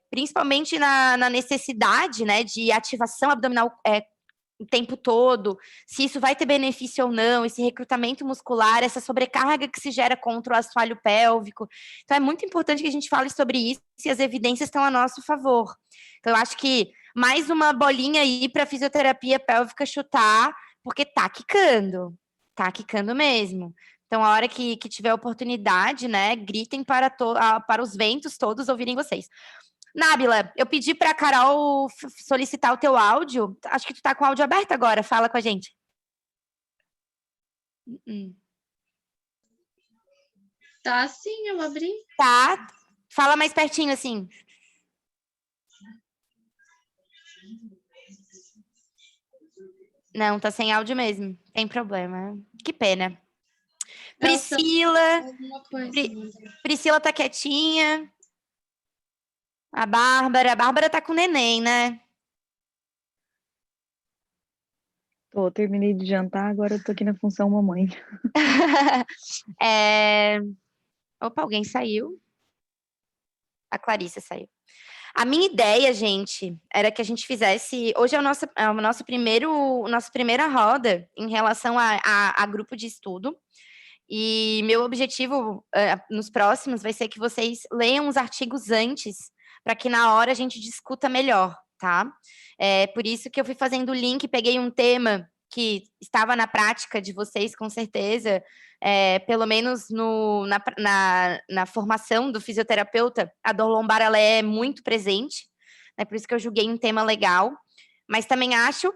principalmente na necessidade, né, de ativação abdominal o tempo todo, se isso vai ter benefício ou não, esse recrutamento muscular, essa sobrecarga que se gera contra o assoalho pélvico. Então, é muito importante que a gente fale sobre isso e as evidências estão a nosso favor. Então, eu acho que mais uma bolinha aí para a fisioterapia pélvica chutar, porque tá quicando mesmo. Então, a hora que tiver oportunidade, né, gritem para os ventos todos ouvirem vocês. Nábila, eu pedi para a Carol solicitar o teu áudio. Acho que tu tá com o áudio aberto agora. Fala com a gente. Tá sim, eu abri. Tá. Fala mais pertinho, assim. Não, tá sem áudio mesmo. Tem problema. Que pena. Priscila. Priscila tá quietinha. A Bárbara tá com neném, né? Terminei de jantar, agora eu tô aqui na função mamãe. Opa, alguém saiu. A Clarissa saiu. A minha ideia, gente, era que a gente fizesse... Hoje é a nossa primeira roda em relação a grupo de estudo. E meu objetivo nos próximos vai ser que vocês leiam os artigos antes, para que na hora a gente discuta melhor, tá? Por isso que eu fui fazendo o link, peguei um tema que estava na prática de vocês, com certeza, pelo menos na formação do fisioterapeuta, a dor lombar ela é muito presente, né? Por isso que eu julguei um tema legal, mas também acho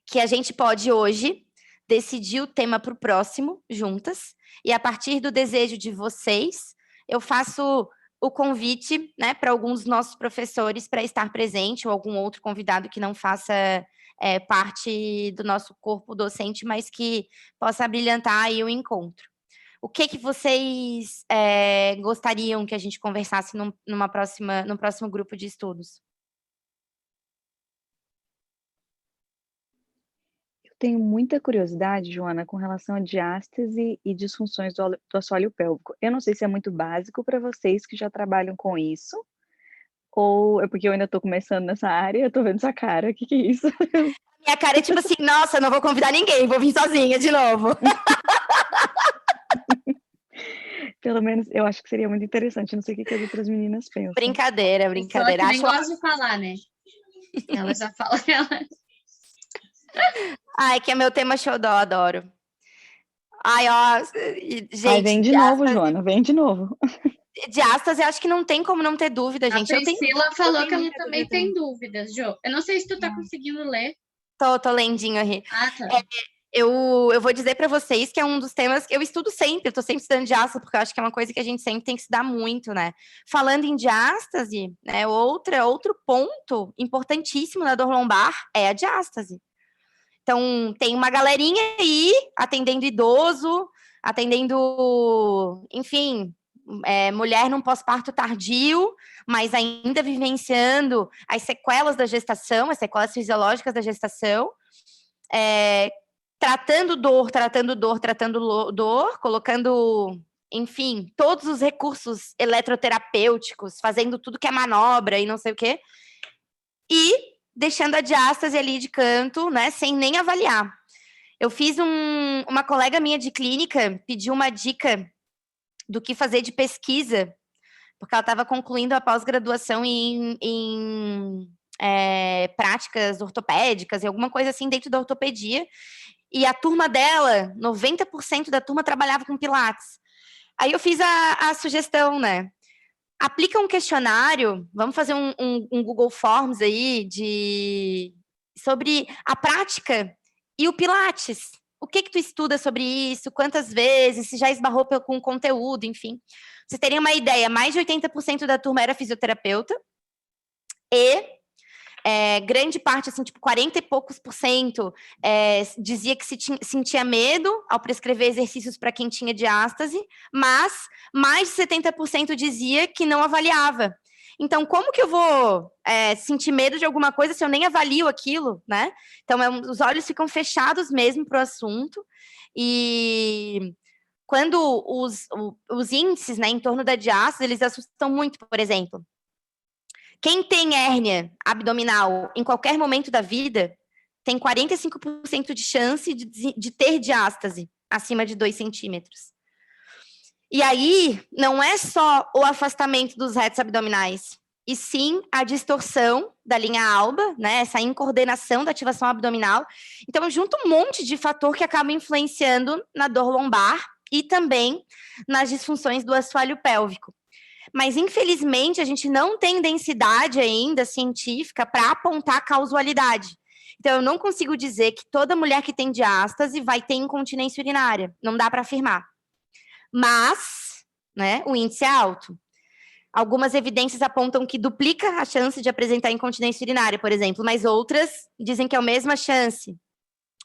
que a gente pode hoje decidir o tema para o próximo, juntas, e a partir do desejo de vocês, eu faço o convite, né, para alguns dos nossos professores para estar presente, ou algum outro convidado que não faça parte do nosso corpo docente, mas que possa brilhantar aí o encontro. O que vocês gostariam que a gente conversasse num próximo grupo de estudos? Tenho muita curiosidade, Joana, com relação a diástase e disfunções do assoalho pélvico. Eu não sei se é muito básico para vocês que já trabalham com isso, ou é porque eu ainda estou começando nessa área, eu estou vendo sua cara, o que é isso? Minha cara é tipo assim, nossa, não vou convidar ninguém, vou vir sozinha de novo. Pelo menos, eu acho que seria muito interessante, não sei o que as outras meninas pensam. Brincadeira. Só que nem gosta de falar, né? Ela já fala ela... Ai, que é meu tema xodó, adoro. Ai, ó, gente... Ai, vem de novo, Joana, vem de novo. Diástase, eu acho que não tem como não ter dúvida, gente. A Priscila falou que ela também tem dúvidas, Jo. Eu não sei se tu tá conseguindo ler. Tô lendinho aí. Ah, tá. Eu vou dizer para vocês que é um dos temas que eu estudo sempre, eu tô sempre estudando diástase, porque eu acho que é uma coisa que a gente sempre tem que estudar muito, né? Falando em diástase, né, outro ponto importantíssimo na dor lombar é a diástase. Então, tem uma galerinha aí atendendo idoso, atendendo, enfim, mulher num pós-parto tardio, mas ainda vivenciando as sequelas da gestação, as sequelas fisiológicas da gestação, tratando dor, colocando, enfim, todos os recursos eletroterapêuticos, fazendo tudo que é manobra e não sei o quê, e deixando a diástase ali de canto, né, sem nem avaliar. Eu fiz uma colega minha de clínica pediu uma dica do que fazer de pesquisa, porque ela estava concluindo a pós-graduação em práticas ortopédicas e alguma coisa assim dentro da ortopedia, e a turma dela, 90% da turma trabalhava com pilates. Aí eu fiz a sugestão, né? Aplica um questionário, vamos fazer um Google Forms aí sobre a prática e o Pilates. O que tu estuda sobre isso? Quantas vezes? Se já esbarrou com conteúdo, enfim. Vocês terem uma ideia, mais de 80% da turma era fisioterapeuta e grande parte, assim, tipo 40 e poucos por cento dizia que sentia medo ao prescrever exercícios para quem tinha diástase, mas mais de 70% dizia que não avaliava. Então, como que eu vou sentir medo de alguma coisa se eu nem avalio aquilo, né? Então, os olhos ficam fechados mesmo para o assunto, e quando os índices, né, em torno da diástase, eles assustam muito, por exemplo. Quem tem hérnia abdominal em qualquer momento da vida tem 45% de chance de ter diástase acima de 2 centímetros. E aí, não é só o afastamento dos retos abdominais, e sim a distorção da linha alba, né? Essa incoordenação da ativação abdominal. Então, junta um monte de fator que acaba influenciando na dor lombar e também nas disfunções do assoalho pélvico. Mas, infelizmente, a gente não tem densidade ainda científica para apontar causalidade. Então, eu não consigo dizer que toda mulher que tem diástase vai ter incontinência urinária. Não dá para afirmar. Mas, né, o índice é alto. Algumas evidências apontam que duplica a chance de apresentar incontinência urinária, por exemplo, mas outras dizem que é a mesma chance.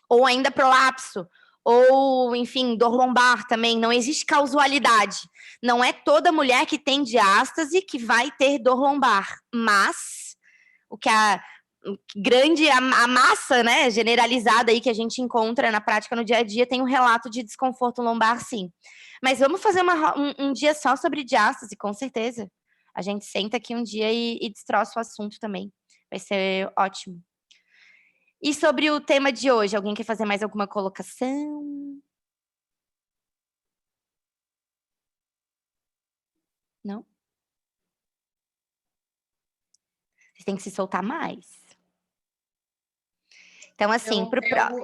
Ou ainda prolapso, ou, enfim, dor lombar também. Não existe causalidade. Não é toda mulher que tem diástase que vai ter dor lombar, mas o que a massa, né, generalizada aí que a gente encontra na prática no dia a dia tem um relato de desconforto lombar, sim. Mas vamos fazer um dia só sobre diástase, com certeza. A gente senta aqui um dia e destroça o assunto também. Vai ser ótimo. E sobre o tema de hoje, alguém quer fazer mais alguma colocação? Não? Vocês têm que se soltar mais. Então, assim,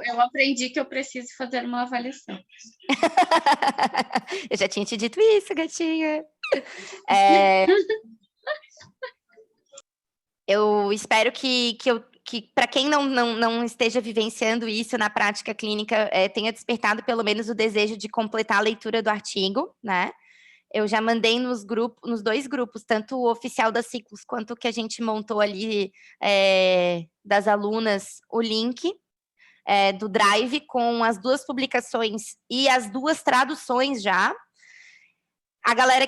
eu aprendi que eu preciso fazer uma avaliação. Eu já tinha te dito isso, gatinha. Eu espero que para quem não esteja vivenciando isso na prática clínica, tenha despertado pelo menos o desejo de completar a leitura do artigo, né? Eu já mandei nos 2 grupos, tanto o oficial da Ciclos quanto o que a gente montou ali das alunas, o link do Drive com as 2 publicações e as 2 traduções já. A galera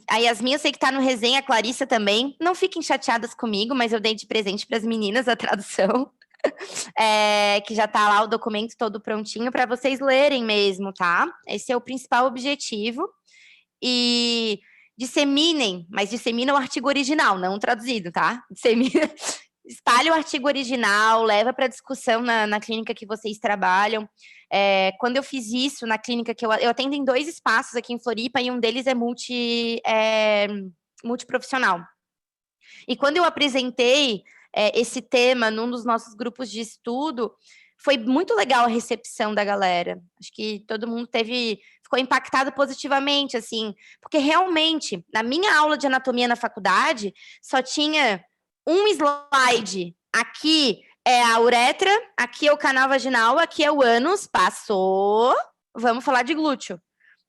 a Yasmin, eu sei que tá no resenha, a Clarissa também. Não fiquem chateadas comigo, mas eu dei de presente para as meninas a tradução. Que já tá lá o documento todo prontinho para vocês lerem mesmo, tá? Esse é o principal objetivo. E disseminem, mas dissemina o artigo original, não o traduzido, tá? Espalhe o artigo original, leva para discussão na clínica que vocês trabalham. Quando eu fiz isso na clínica que eu atendo em 2 espaços aqui em Floripa, e um deles é multiprofissional. E quando eu apresentei esse tema num dos nossos grupos de estudo, foi muito legal a recepção da galera. Acho que todo mundo ficou impactado positivamente, assim, porque realmente, na minha aula de anatomia na faculdade, só tinha um slide. Aqui é a uretra, aqui é o canal vaginal, aqui é o ânus, passou, vamos falar de glúteo,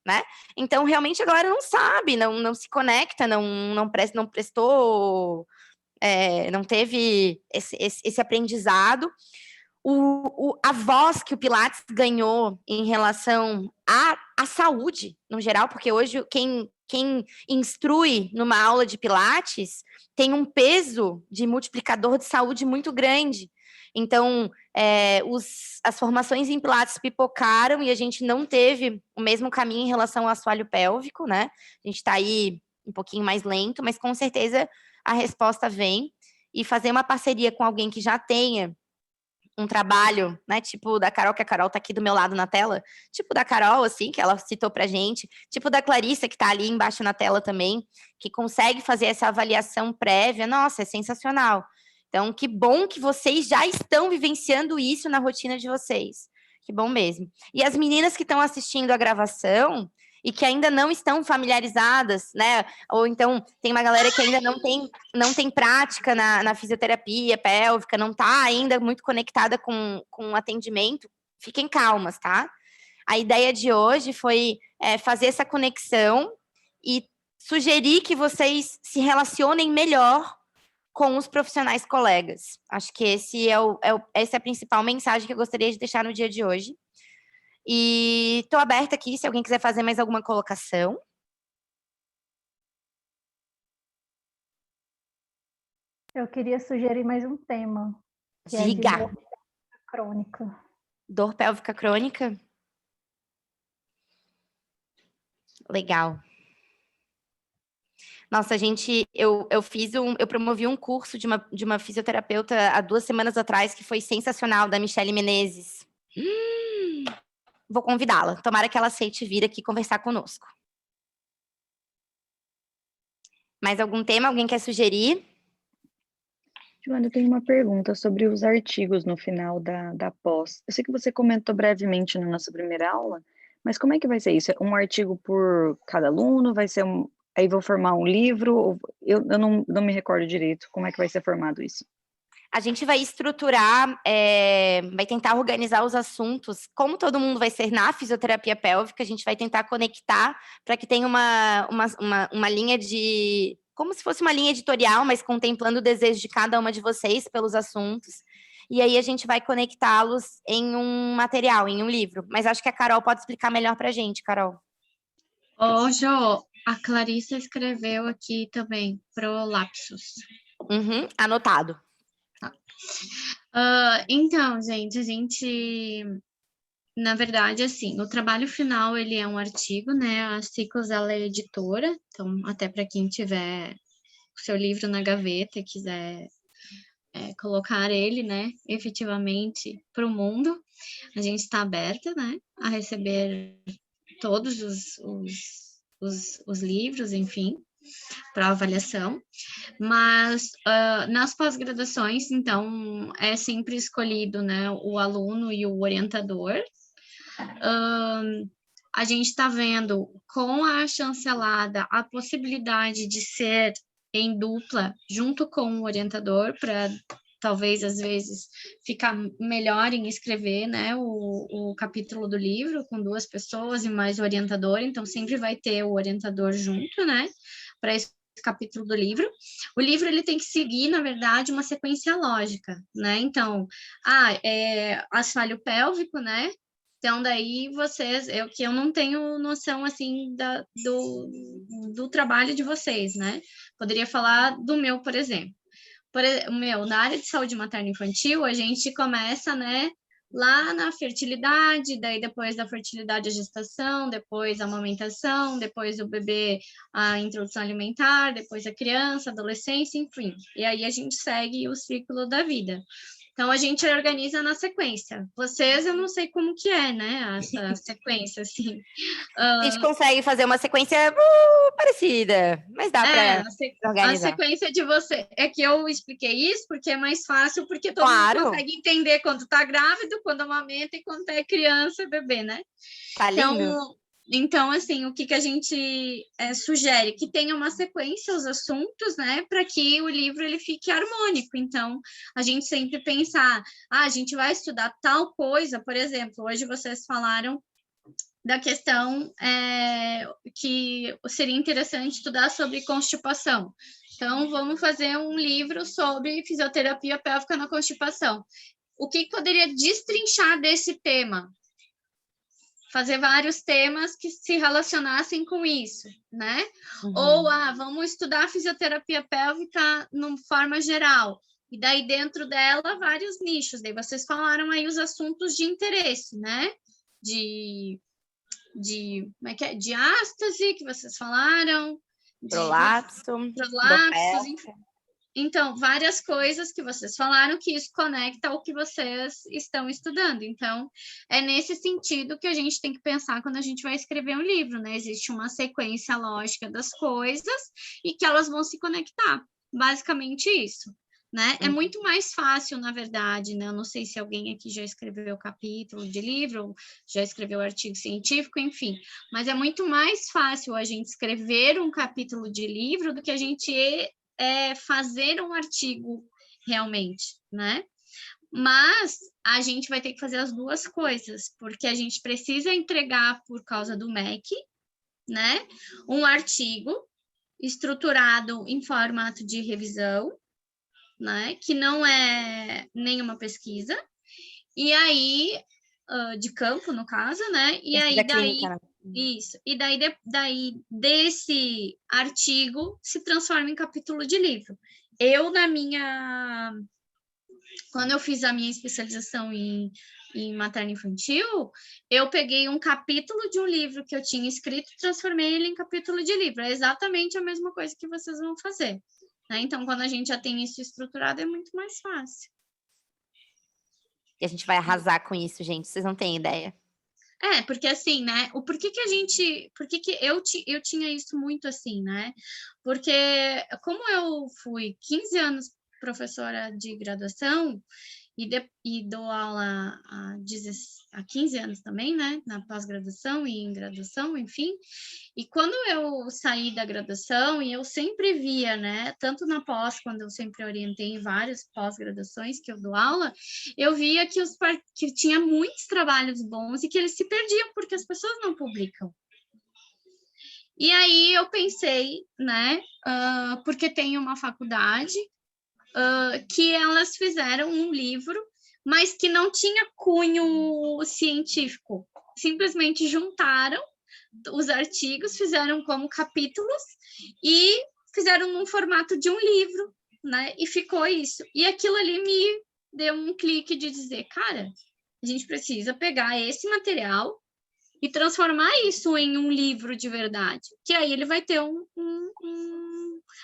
né? Então, realmente, a galera não sabe, não se conecta, não prestou, não teve esse aprendizado. A voz que o Pilates ganhou em relação à saúde, no geral, porque hoje quem instrui numa aula de Pilates tem um peso de multiplicador de saúde muito grande. Então, as formações em Pilates pipocaram e a gente não teve o mesmo caminho em relação ao assoalho pélvico, né? A gente está aí um pouquinho mais lento, mas com certeza a resposta vem. E fazer uma parceria com alguém que já tenha um trabalho, né, tipo da Carol, que a Carol tá aqui do meu lado na tela, tipo da Carol, assim, que ela citou pra gente, tipo da Clarissa, que tá ali embaixo na tela também, que consegue fazer essa avaliação prévia, nossa, é sensacional. Então, que bom que vocês já estão vivenciando isso na rotina de vocês. Que bom mesmo. E as meninas que estão assistindo a gravação e que ainda não estão familiarizadas, né? Ou então tem uma galera que ainda não tem prática na fisioterapia pélvica, não está ainda muito conectada com o atendimento, fiquem calmas, tá? A ideia de hoje foi fazer essa conexão e sugerir que vocês se relacionem melhor com os profissionais colegas. Acho que essa é a principal mensagem que eu gostaria de deixar no dia de hoje. E estou aberta aqui, se alguém quiser fazer mais alguma colocação. Eu queria sugerir mais um tema. Que Diga! É de dor crônica. Dor pélvica crônica? Legal. Nossa, gente, eu promovi um curso de uma fisioterapeuta há 2 semanas atrás, que foi sensacional, da Michele Menezes. Vou convidá-la. Tomara que ela aceite vir aqui conversar conosco. Mais algum tema? Alguém quer sugerir? Joana, eu tenho uma pergunta sobre os artigos no final da pós. Eu sei que você comentou brevemente na nossa primeira aula, mas como é que vai ser isso? É um artigo por cada aluno? Vai ser aí vou formar um livro? Eu não me recordo direito como é que vai ser formado isso. A gente vai estruturar, vai tentar organizar os assuntos. Como todo mundo vai ser na fisioterapia pélvica, a gente vai tentar conectar para que tenha uma linha de... Como se fosse uma linha editorial, mas contemplando o desejo de cada uma de vocês pelos assuntos. E aí a gente vai conectá-los em um material, em um livro. Mas acho que a Carol pode explicar melhor para a gente, Carol. Ô, Jo, a Clarissa escreveu aqui também, prolapsos. Anotado. Então, gente, na verdade, assim, o trabalho final, ele é um artigo, né? A Ciclos, ela é editora, então, até para quem tiver o seu livro na gaveta e quiser colocar ele, né, efetivamente para o mundo, a gente está aberta, né, a receber todos os livros, enfim, para avaliação, mas nas pós-graduações, então, é sempre escolhido, né, o aluno e o orientador. A gente está vendo com a chancelada a possibilidade de ser em dupla junto com o orientador, para talvez, às vezes, ficar melhor em escrever, né, o capítulo do livro com 2 pessoas e mais o orientador, então sempre vai ter o orientador junto, né, para esse capítulo do livro. O livro, ele tem que seguir, na verdade, uma sequência lógica, né, então, assoalho pélvico, né, então, daí vocês, eu não tenho noção, assim, do trabalho de vocês, né? Poderia falar do meu, por exemplo. Na área de saúde materno-infantil, a gente começa, né, lá na fertilidade, daí depois da fertilidade a gestação, depois a amamentação, depois o bebê, a introdução alimentar, depois a criança, adolescência, enfim. E aí a gente segue o ciclo da vida. Então, a gente organiza na sequência. Vocês, eu não sei como que é, né, essa sequência, assim. A gente consegue fazer uma sequência parecida, mas dá para organizar. A sequência de você... É que eu expliquei isso porque é mais fácil, porque todo mundo consegue entender quando está grávido, quando amamenta e quando é criança e bebê, né? Tá lindo. Então, assim, o que a gente sugere? Que tenha uma sequência os assuntos, né? Para que o livro ele fique harmônico. Então, a gente sempre pensar, a gente vai estudar tal coisa, por exemplo, hoje vocês falaram da questão que seria interessante estudar sobre constipação. Então, vamos fazer um livro sobre fisioterapia pélvica na constipação. O que poderia destrinchar desse tema? Fazer vários temas que se relacionassem com isso, né? Ou, vamos estudar fisioterapia pélvica de forma geral. E daí, dentro dela, vários nichos. Daí, vocês falaram aí os assuntos de interesse, né? Como é que é? De ástase, que vocês falaram. Prolapso, enfim. Então, várias coisas que vocês falaram que isso conecta ao que vocês estão estudando. Então, é nesse sentido que a gente tem que pensar quando a gente vai escrever um livro, né? Existe uma sequência lógica das coisas e que elas vão se conectar. Basicamente isso, né? É muito mais fácil, na verdade, né? Eu não sei se alguém aqui já escreveu capítulo de livro, já escreveu artigo científico, enfim. Mas é muito mais fácil a gente escrever um capítulo de livro do que a gente fazer um artigo realmente, né? Mas a gente vai ter que fazer as duas coisas, porque a gente precisa entregar, por causa do MEC, né, um artigo estruturado em formato de revisão, né, que não é nenhuma pesquisa, e aí, de campo, no caso, né, e aí daí... Isso, e daí desse artigo se transforma em capítulo de livro. Quando eu fiz a minha especialização em em materno-infantil, eu peguei um capítulo de um livro que eu tinha escrito e transformei ele em capítulo de livro. É exatamente a mesma coisa que vocês vão fazer, né? Então, quando a gente já tem isso estruturado, é muito mais fácil. E a gente vai arrasar com isso, gente. Vocês não têm ideia. Porque assim, né? Por que que eu tinha isso muito assim, né? Porque como eu fui 15 anos professora de graduação e dou aula há 15 anos também, né? Na pós-graduação e em graduação, enfim. E quando eu saí da graduação, e eu sempre via, né? Tanto na pós, quando eu sempre orientei em várias pós-graduações que eu dou aula, eu via que tinha muitos trabalhos bons e que eles se perdiam porque as pessoas não publicam. E aí eu pensei, né? Porque tem uma faculdade que elas fizeram um livro, mas que não tinha cunho científico. Simplesmente juntaram os artigos, fizeram como capítulos e fizeram num formato de um livro, né? E ficou isso. E aquilo ali me deu um clique de dizer, cara, a gente precisa pegar esse material e transformar isso em um livro de verdade, que aí ele vai ter um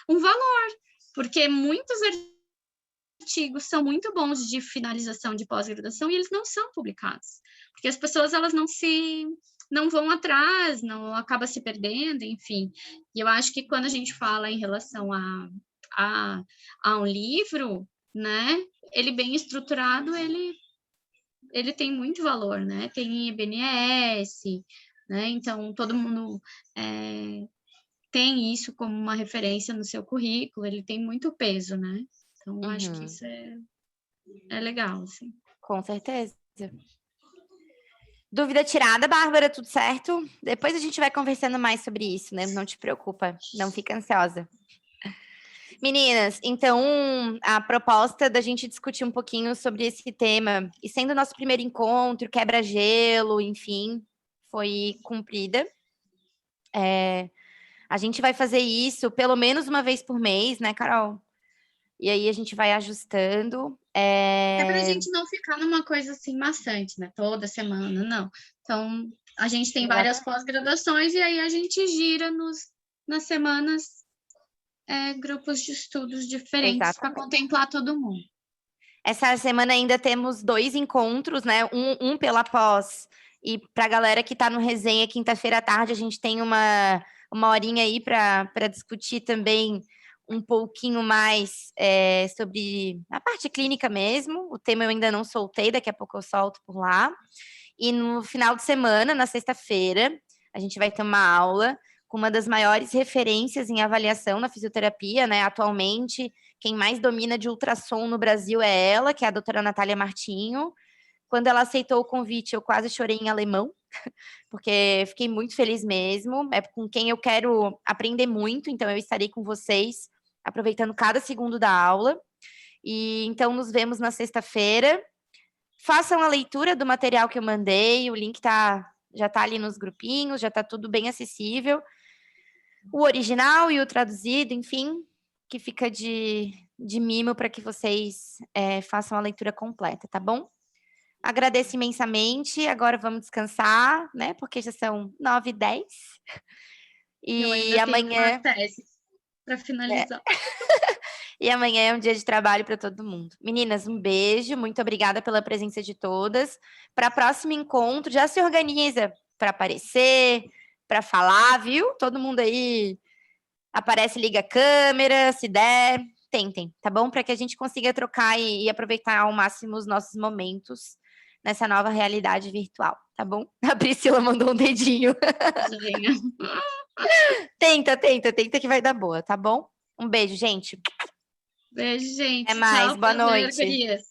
valor, porque muitos artigos são muito bons de finalização de pós-graduação e eles não são publicados, porque as pessoas elas não vão atrás, não acaba se perdendo, enfim. E eu acho que quando a gente fala em relação a um livro, né, ele bem estruturado, ele tem muito valor, né? Tem IBNS, né? Então todo mundo tem isso como uma referência no seu currículo, ele tem muito peso, né? Então, eu acho que isso é legal, assim. Com certeza. Dúvida tirada, Bárbara, tudo certo? Depois a gente vai conversando mais sobre isso, né? Não te preocupa, não fica ansiosa. Meninas, então a proposta da gente discutir um pouquinho sobre esse tema, e sendo o nosso primeiro encontro, quebra-gelo, enfim, foi cumprida. A gente vai fazer isso pelo menos uma vez por mês, né, Carol? E aí a gente vai ajustando. É para a gente não ficar numa coisa assim maçante, né? Toda semana, não. Então, a gente tem várias pós-graduações e aí a gente gira nas semanas grupos de estudos diferentes para contemplar todo mundo. Essa semana ainda temos 2 encontros, né? Um pela pós e para a galera que está no resenha, quinta-feira à tarde, a gente tem uma horinha aí para discutir também um pouquinho mais sobre a parte clínica mesmo. O tema eu ainda não soltei, daqui a pouco eu solto por lá. E no final de semana, na sexta-feira, a gente vai ter uma aula com uma das maiores referências em avaliação na fisioterapia, né? Atualmente, quem mais domina de ultrassom no Brasil é ela, que é a doutora Natália Martinho. Quando ela aceitou o convite, eu quase chorei em alemão, porque fiquei muito feliz mesmo. É com quem eu quero aprender muito, então eu estarei com vocês, aproveitando cada segundo da aula. E então nos vemos na sexta-feira. Façam a leitura do material que eu mandei, o link já está ali nos grupinhos, já está tudo bem acessível. O original e o traduzido, enfim, que fica de mimo para que vocês façam a leitura completa, tá bom? Agradeço imensamente. Agora vamos descansar, né? Porque já são 9h10. E amanhã. Para finalizar. E amanhã é um dia de trabalho para todo mundo. Meninas, um beijo. Muito obrigada pela presença de todas. Para o próximo encontro, já se organiza para aparecer, para falar, viu? Todo mundo aí aparece, liga a câmera, se der, tentem, tá bom? Para que a gente consiga trocar e aproveitar ao máximo os nossos momentos nessa nova realidade virtual, tá bom? A Priscila mandou um dedinho. Tenta que vai dar boa, tá bom? Um beijo, gente. Beijo, gente. Até mais, tchau, boa noite. Gurias.